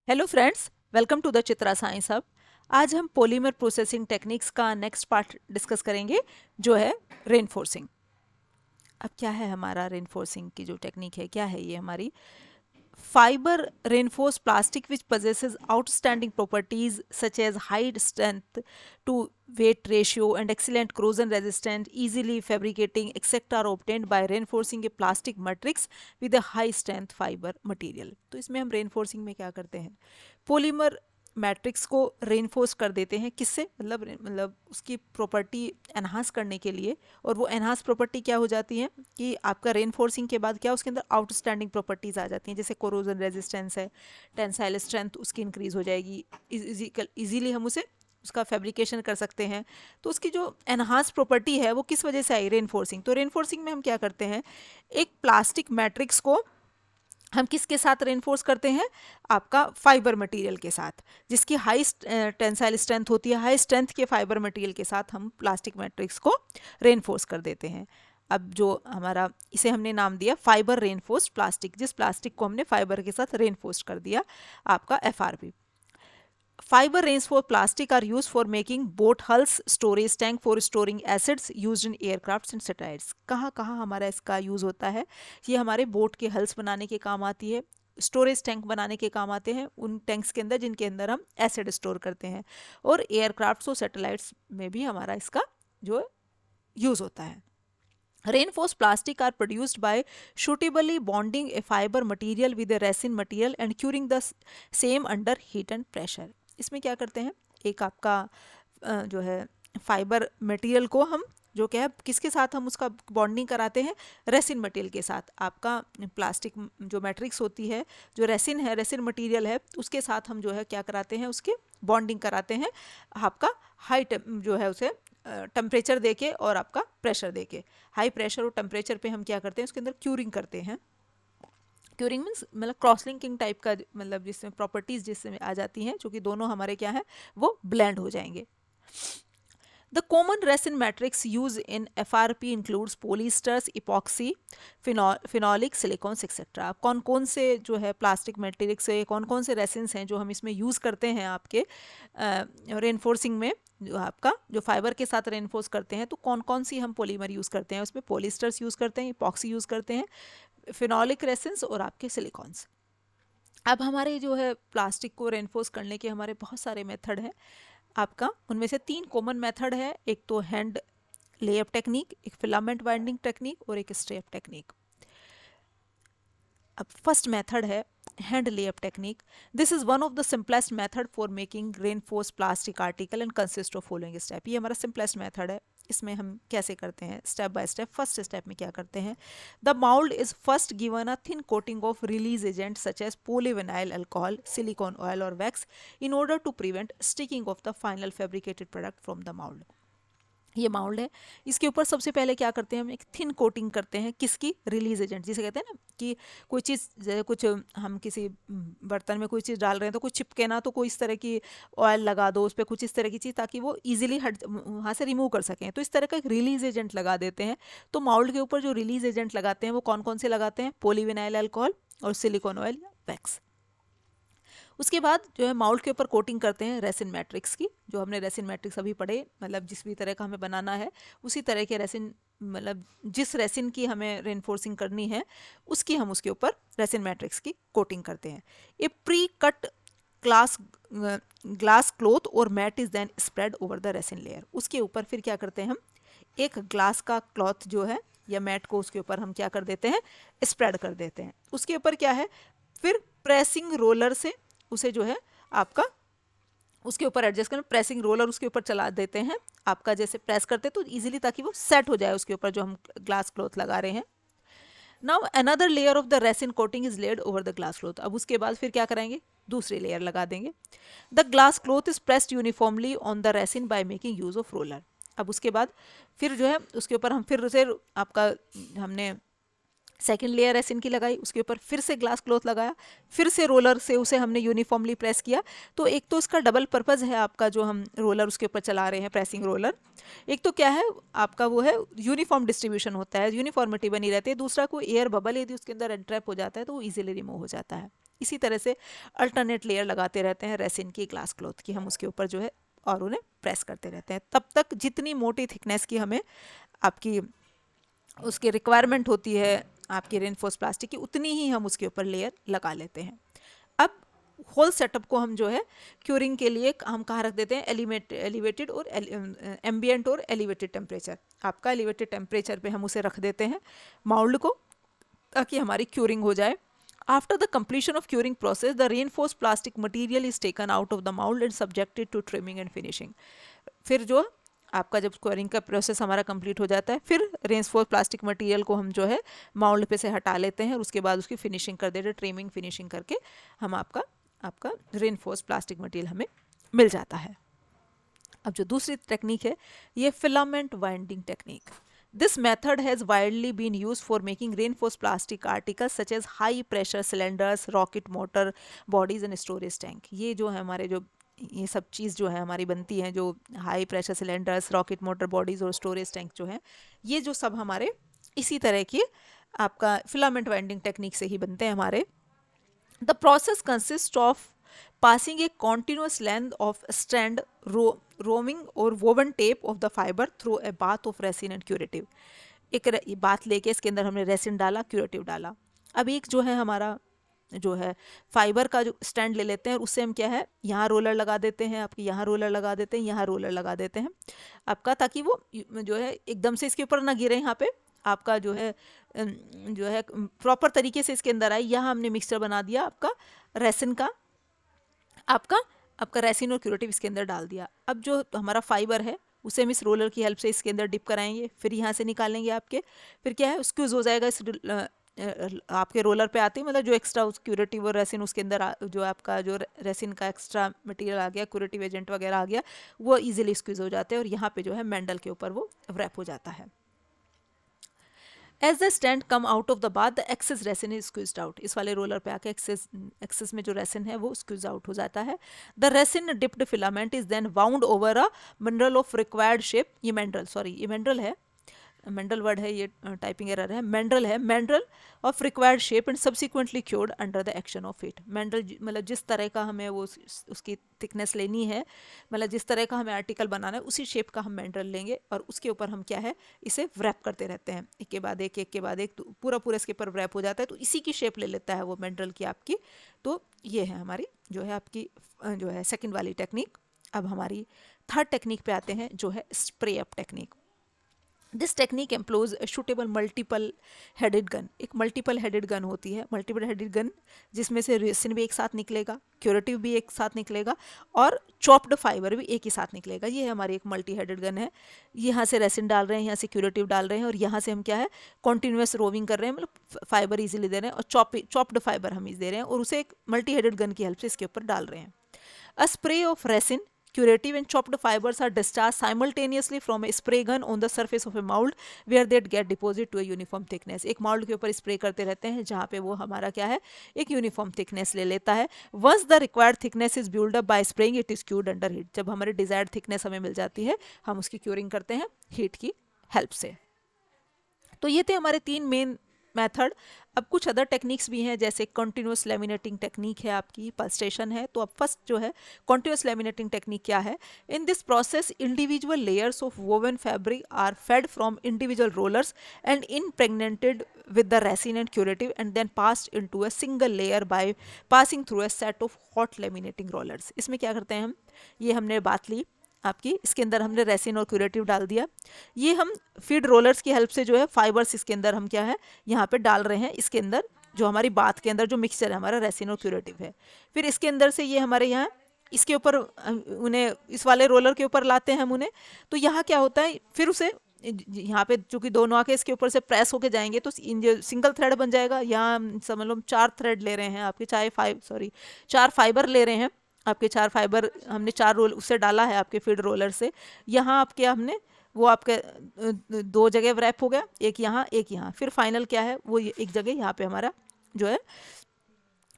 Hello friends, welcome to the Chitra science hub. आज हम polymer processing techniques का next part discuss करेंगे, जो है रेनफोर्सिंग। अब क्या है हमारा रेनफोर्सिंग की जो टेक्निक है, क्या है ये हमारी fibre reinforced plastic which possesses outstanding properties such as high strength to weight ratio and excellent corrosion resistant, easily fabricating etc are obtained by reinforcing a plastic matrix with a high strength fiber material। तो इसमें हम reinforcing में क्या करते हैं, polymer matrix को reinforce कर देते हैं। किससे, मतलब उसकी प्रॉपर्टी एनहांस करने के लिए। और वो एनहांस प्रॉपर्टी क्या हो जाती है कि आपका रेनफोर्सिंग के बाद क्या उसके अंदर आउटस्टैंडिंग प्रॉपर्टीज आ जाती हैं, जैसे कोरोजन रेजिस्टेंस है, टेंसाइल स्ट्रेंथ उसकी इंक्रीज हो जाएगी, इजीली हम उसे उसका फैब्रिकेशन कर सकते हैं। तो उसकी जो एनहांस प्रॉपर्टी है वो किस वजह से आई, रेनफोर्सिंग। तो रेनफोर्सिंग में हम क्या करते हैं, एक प्लास्टिक मैट्रिक्स को हम किसके साथ रेनफोर्स करते हैं, आपका फाइबर मटेरियल के साथ, जिसकी हाई टेंसाइल स्ट्रेंथ होती है। हाई स्ट्रेंथ के फाइबर मटेरियल के साथ हम प्लास्टिक मैट्रिक्स को रेनफोर्स कर देते हैं। अब जो हमारा, इसे हमने नाम दिया फाइबर रेनफोर्स्ड प्लास्टिक, जिस प्लास्टिक को हमने फाइबर के साथ रेनफोर्स कर दिया, आपका FRP. Fiber rings for plastic are used for making boat hulls, storage tank for storing acids used in aircrafts and satellites। कहाँ कहाँ हमारा इसका यूज़ होता है, ये हमारे बोट के हल्स बनाने के काम आती है, स्टोरेज टैंक बनाने के काम आते हैं, उन टैंक्स के अंदर जिनके अंदर हम एसिड स्टोर करते हैं। और एयरक्राफ्ट्स और सैटेलाइट्स में भी हमारा इसका जो यूज़ होता है। Reinforced plastic are produced by suitably bonding a fiber material with a resin material and curing the same under heat and pressure। इसमें क्या करते हैं, एक आपका जो है फाइबर मटेरियल को हम जो क्या है किसके साथ हम उसका बॉन्डिंग कराते हैं, रेसिन मटेरियल के साथ। आपका प्लास्टिक जो मैट्रिक्स होती है, जो रेसिन है, रेसिन मटेरियल है, उसके साथ हम जो है क्या कराते हैं, उसके बॉन्डिंग कराते हैं। आपका हाई जो है उसे टेम्परेचर देके और आपका प्रेशर देके, हाई प्रेशर और टेम्परेचर पे हम क्या करते हैं, उसके अंदर क्यूरिंग करते हैं। क्यूरिंग मीन्स मतलब क्रॉस लिंकिंग टाइप का, मतलब जिसमें प्रॉपर्टीज जिसमें आ जाती हैं, क्योंकि दोनों हमारे क्या है वो ब्लेंड हो जाएंगे। The common resin matrix used in FRP includes polyesters, epoxy, phenolic, silicones etc। अब कौन कौन से जो है प्लास्टिक मैट्रिक्स से कौन कौन से रेसिन्स हैं जो हम इसमें यूज़ करते हैं आपके रेनफोर्सिंग में, जो आपका जो फाइबर के साथ रेनफोर्स करते हैं। तो कौन कौन सी हम पॉलीमर यूज़ करते हैं, उसमें पोलिस्टर्स यूज़ करते हैं, इपॉक्सी यूज़ करते हैं, फिनॉलिक रेसिन्स और आपके सिलिकॉन्स। अब हमारे जो है प्लास्टिक को रेनफोर्स करने के हमारे बहुत सारे मेथड हैं आपका। उनमें से 3 कॉमन मेथड है, एक तो हैंड लेअप टेक्निक, एक फिलामेंट बाइंडिंग टेक्निक और एक स्ट्रेप टेक्निक। अब फर्स्ट मेथड है hand layup technique. This is one of the simplest method for making reinforce plastic article and consist of following step. ये हमारा सिंपलेस्ट मेथड है। इसमें हम कैसे करते हैं, step by step. First step में क्या करते हैं, the mould is first given a thin coating of release agent such as polyvinyl alcohol, silicone oil और wax in order to prevent sticking of the final fabricated product from the mould. ये mould है, इसके ऊपर सबसे पहले क्या करते हैं, हम एक थिन कोटिंग करते हैं, किसकी, रिलीज एजेंट, जिसे कहते हैं ना कि कोई चीज़ जैसे कुछ हम किसी बर्तन में कोई चीज़ डाल रहे हैं तो कुछ चिपके ना, तो कोई इस तरह की ऑयल लगा दो उस पर, कुछ इस तरह की चीज़, ताकि वो इजीली हट वहाँ से रिमूव कर सकें। तो इस तरह का एक रिलीज एजेंट लगा देते हैं। तो माउल्ड के ऊपर जो रिलीज एजेंट लगाते हैं वो कौन कौन से लगाते हैं, पोलीविनाइल अल्कोहल और सिलिकॉन ऑयल या वैक्स। उसके बाद जो है माउल्ट के ऊपर कोटिंग करते हैं रेसिन मैट्रिक्स की, जो हमने रेसिन मैट्रिक्स अभी पढ़े, मतलब जिस भी तरह का हमें बनाना है उसी तरह के रेसिन, मतलब जिस रेसिन की हमें रेनफोर्सिंग करनी है उसकी हम उसके ऊपर रेसिन मैट्रिक्स की कोटिंग करते हैं। A pre cut glass glass cloth और mat is then spread over the resin layer. उसके ऊपर फिर क्या करते हैं, हम एक ग्लास का क्लॉथ जो है या मैट को उसके ऊपर हम क्या कर देते हैं, स्प्रेड कर देते हैं। उसके ऊपर क्या है, फिर प्रेसिंग रोलर से उसे जो है आपका उसके ऊपर एडजस्ट करना, प्रेसिंग रोलर उसके ऊपर चला देते हैं आपका, जैसे प्रेस करते तो इजीली, ताकि वो सेट हो जाए उसके ऊपर जो हम ग्लास क्लॉथ लगा रहे हैं। Now another layer of the resin coating is laid over the glass cloth. अब उसके बाद फिर क्या करेंगे, दूसरी लेयर लगा देंगे। The glass cloth is pressed uniformly on the resin by making use of roller. अब उसके बाद फिर जो है उसके ऊपर हम फिर उसे आपका हमने सेकेंड लेयर रेसिन की लगाई, उसके ऊपर फिर से ग्लास क्लॉथ लगाया, फिर से रोलर से उसे हमने यूनिफॉर्मली प्रेस किया। तो एक तो इसका डबल पर्पज़ है आपका, जो हम रोलर उसके ऊपर चला रहे हैं प्रेसिंग रोलर, एक तो क्या है आपका वो है यूनिफॉर्म डिस्ट्रीब्यूशन होता है, यूनिफॉर्मिटी बनी रहती है, दूसरा कोई एयर बबल यदि उसके अंदर एंट्रैप हो जाता है तो वो ईजिली रिमूव हो जाता है। इसी तरह से अल्टरनेट लेयर लगाते रहते हैं रेसिन की, ग्लास क्लॉथ की, हम उसके ऊपर जो है और उन्हें प्रेस करते रहते हैं तब तक जितनी मोटी थिकनेस की हमें आपकी उसकी रिक्वायरमेंट होती है आपकी रेनफोर्स प्लास्टिक की, उतनी ही हम उसके ऊपर लेयर लगा लेते हैं। अब होल सेटअप को हम जो है क्यूरिंग के लिए हम कहाँ रख देते हैं, एलिवेटेड और एम्बियंट और एलिवेटेड टेम्परेचर, आपका एलिवेटेड टेम्परेचर पे हम उसे रख देते हैं माउल्ड को, ताकि हमारी क्यूरिंग हो जाए। After the completion of curing process, the reinforced plastic material is taken out of the mold and subjected to trimming and finishing। फिर जो आपका जब क्यूरिंग का प्रोसेस हमारा कंप्लीट हो जाता है, फिर रेनफोर्स प्लास्टिक मटेरियल को हम जो है माउल्ड पे से हटा लेते हैं और उसके बाद उसकी फिनिशिंग कर देते हैं, ट्रिमिंग फिनिशिंग करके हम आपका रेनफोर्स प्लास्टिक मटेरियल हमें मिल जाता है। अब जो दूसरी टेक्निक है ये filament winding technique. This method has widely been used for making reinforced plastic articles such as high pressure cylinders, rocket motor bodies and storage tank। ये जो है हमारे जो ये सब चीज़ जो है हमारी बनती है, जो high pressure cylinders, rocket motor bodies और स्टोरेज टैंक जो है, ये जो सब हमारे इसी तरह की आपका फिलामेंट वाइंडिंग टेक्निक से ही बनते हैं हमारे। The process consists of passing a continuous length of strand roaming or woven tape of the fiber through a bath of resin and curative। एक बात लेके इसके अंदर हमने रेसिन डाला, क्यूरेटिव डाला। अब एक जो है हमारा जो है फाइबर का जो स्टैंड ले लेते हैं, उससे हम क्या है यहाँ रोलर लगा देते हैं, आपके यहाँ रोलर लगा देते हैं, यहाँ रोलर लगा देते हैं आपका, ताकि वो जो है एकदम से इसके ऊपर ना गिरे, यहाँ पे आपका जो है प्रॉपर तरीके से इसके अंदर आए। यहाँ हमने मिक्सचर बना दिया आपका रेसिन का, आपका रेसिन और क्यूरेटिव इसके अंदर डाल दिया। अब जो हमारा फाइबर है उसे हम इस रोलर की हेल्प से इसके अंदर डिप कराएंगे, फिर यहाँ से निकालेंगे आपके, फिर क्या है स्क्यूज हो जाएगा इस आपके रोलर पे आते ही, मतलब जो एक्स्ट्रा उस क्यूरेटिव और रेसिन उसके अंदर जो आपका जो रेसिन का एक्स्ट्रा मटेरियल आ गया, क्यूरेटिव एजेंट वगैरह आ गया, वो इजीली स्क्यूज हो जाते हैं और यहाँ पे जो है मैंडल के ऊपर वो रैप हो जाता है। As the stand come out of the bath, the excess resin is squeezed out। इस वाले रोलर पे आके एक्सेस में जो रेसिन है वो स्क्यूज आउट हो जाता है। The resin dipped filament is then wound over a mandrel of required shape। ये mandrel है, मेंडल वर्ड है, ये टाइपिंग एरर है, mandrel of required shape and subsequently cured under the action of heat. Mandrel मतलब जिस तरह का हमें वो उसकी थिकनेस लेनी है, मतलब जिस तरह का हमें आर्टिकल बनाना है उसी शेप का हम मेंड्रल लेंगे और उसके ऊपर हम क्या है इसे व्रैप करते रहते हैं, एक के बाद एक, तो पूरा इसके ऊपर व्रैप हो जाता है, तो इसी की शेप ले लेता है वो मेंड्रल की आपकी। तो ये है हमारी जो है आपकी जो है सेकेंड वाली टेक्निक। अब हमारी थर्ड टेक्निक पे आते हैं जो है spray up technique. This technique employees suitable multiple headed gun. एक मल्टीपल हेडेड गन होती है, मल्टीपल हेडेड गन जिसमें से रेसिन भी एक साथ निकलेगा, क्यूरेटिव भी एक साथ निकलेगा और चॉप्ड फाइबर भी एक ही साथ निकलेगा। ये हमारी एक मल्टी हेडेड गन है। यहाँ से रेसिन डाल रहे हैं, यहाँ से क्यूरेटिव डाल रहे हैं और यहाँ से हम क्या है कॉन्टिन्यूस रोविंग कर रहे हैं, मतलब फाइबर इजीली दे रहे हैं और चॉप्ड फाइबर हम दे रहे हैं और उसे एक मल्टी हेडेड गन की हेल्प से इसके ऊपर डाल रहे हैं। A spray of resin, curative and chopped fibers are discharged simultaneously from a spray gun on the surface of a mold where they get deposited to a uniform thickness। एक mold के ऊपर spray करते रहते हैं जहाँ पे वो हमारा क्या है एक यूनिफॉर्म थिकनेस ले लेता है। Once the required thickness is built up by spraying it is cured under heat। जब हमारी desired thickness हमें मिल जाती है हम उसकी क्यूरिंग करते हैं हीट की हेल्प से। तो ये थे हमारे 3 मेन मेथड। अब कुछ अदर टेक्निक्स भी हैं, जैसे कंटिन्यूस लेमिनेटिंग टेक्निक है, आपकी पल्स्ट्रेशन है। तो अब फर्स्ट जो है कंटिन्यूस लेमिनेटिंग टेक्निक क्या है, in this process individual layers of woven fabric are fed from individual rollers and impregnated with the resin and curative and then passed into a single layer by passing through a set of hot laminating rollers। इसमें क्या करते हैं हम, ये हमने बात ली आपकी, इसके अंदर हमने रेसिन और क्यूरेटिव डाल दिया, ये हम फीड रोलर्स की हेल्प से जो है फाइबर्स इसके अंदर हम क्या है यहाँ पे डाल रहे हैं, इसके अंदर जो हमारी बात के अंदर जो मिक्सचर है हमारा रेसिन और क्यूरेटिव है। फिर इसके अंदर से ये हमारे यहाँ इसके ऊपर उन्हें इस वाले रोलर के ऊपर लाते हैं हम उन्हें। तो यहाँ क्या होता है फिर उसे यहाँ पे चूंकि दोनों आके इसके ऊपर से प्रेस होके जाएंगे तो सिंगल थ्रेड बन जाएगा। यहाँ समझ लो 4 थ्रेड ले रहे हैं आपके, 4 फाइबर ले रहे हैं आपके, 4 फाइबर हमने 4 रोल उससे डाला है आपके फीड रोलर से। यहाँ आपके हमने वो आपके दो जगह रैप हो गया, एक यहाँ एक यहाँ, फिर फाइनल क्या है वो एक जगह यहाँ पे हमारा जो है।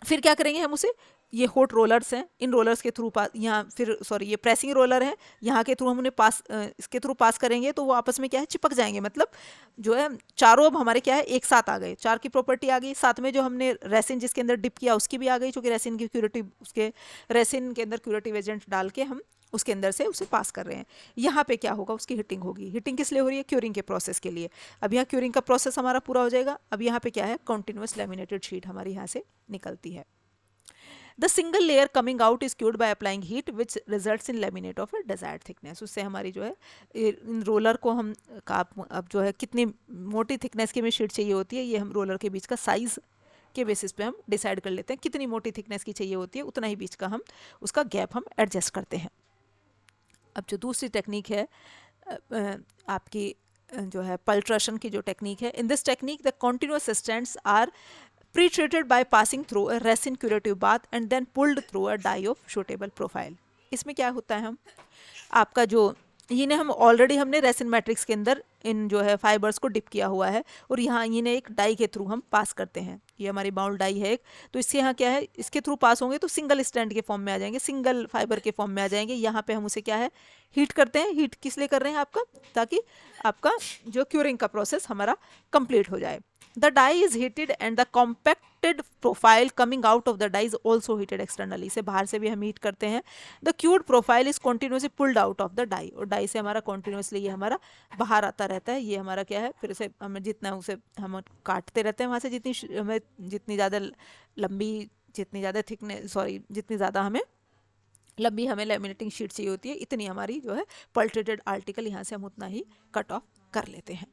फिर क्या करेंगे हम उसे, ये हॉट रोलर्स हैं, इन रोलर्स के थ्रू यहाँ फिर सॉरी ये प्रेसिंग रोलर है, यहाँ के थ्रू हम उन्हें पास इसके थ्रू पास करेंगे तो वो आपस में क्या है चिपक जाएंगे, मतलब जो है चारों अब हमारे क्या है एक साथ आ गए, चार की प्रॉपर्टी आ गई, साथ में जो हमने रेसिन जिसके अंदर डिप किया उसकी भी आ गई, क्योंकि रेसिन की क्यूरेटिव उसके रेसिन के अंदर क्यूरेटिव एजेंट डाल के हम उसके अंदर से उसे पास कर रहे हैं। यहाँ पे क्या होगा, उसकी हीटिंग होगी। हीटिंग किस लिए हो रही है, क्यूरिंग के प्रोसेस के लिए। अब यहाँ क्यूरिंग का प्रोसेस हमारा पूरा हो जाएगा। अब यहाँ पे क्या है, कॉन्टिन्यूस लैमिनेटेड शीट हमारी यहाँ से निकलती है। The single layer coming out is cured by applying heat which results in laminate of a desired thickness। उससे हमारी जो है इन रोलर को हम अब जो है कितनी मोटी थिकनेस की हमें शीट चाहिए होती है, ये हम रोलर के बीच का साइज के बेसिस पे हम डिसाइड कर लेते हैं, कितनी मोटी थिकनेस की चाहिए होती है उतना ही बीच का हम उसका गैप हम एडजस्ट करते हैं। अब जो दूसरी टेक्निक है आपकी जो है पल्ट्रेशन की जो टेक्निक है, in this technique the continuous strands are pre-treated by passing through a resin curative bath and then pulled through a die of suitable profile। इसमें क्या होता है, हम आपका जो इन्हें हम ऑलरेडी हमने रेसिन मैट्रिक्स के अंदर इन जो है फाइबर्स को डिप किया हुआ है और यहाँ इन्हें एक डाई के थ्रू हम पास करते हैं। ये हमारी बाउल डाई है एक, तो इससे यहाँ क्या है, इसके थ्रू पास होंगे तो सिंगल स्टैंड के फॉर्म में आ जाएंगे, सिंगल फाइबर के फॉर्म में आ जाएंगे। यहाँ पे हम उसे क्या है हीट करते हैं। हीट किस लिए कर रहे हैं आपका, ताकि आपका जो क्यूरिंग का प्रोसेस हमारा कंप्लीट हो जाए। The die is heated and the compacted profile coming out of the die is also heated externally। इसे बाहर से भी हम हीट करते हैं। The cured profile is continuously pulled out of the die। और डाई से हमारा continuously ये हमारा बाहर आता रहता है। ये हमारा क्या है, फिर से हमें जितना उसे हम काटते रहते हैं वहाँ से, जितनी हमें जितनी ज़्यादा लंबी, जितनी ज़्यादा थिकनेस सॉरी जितनी ज़्यादा हमें लंबी हमें लेमिनेटिंग शीट चाहिए होती है, इतनी हमारी जो है पल्ट्रेटेड आर्टिकल यहाँ से हम उतना ही कट ऑफ कर लेते हैं।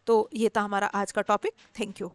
तो ये था हमारा आज का टॉपिक। Thank you.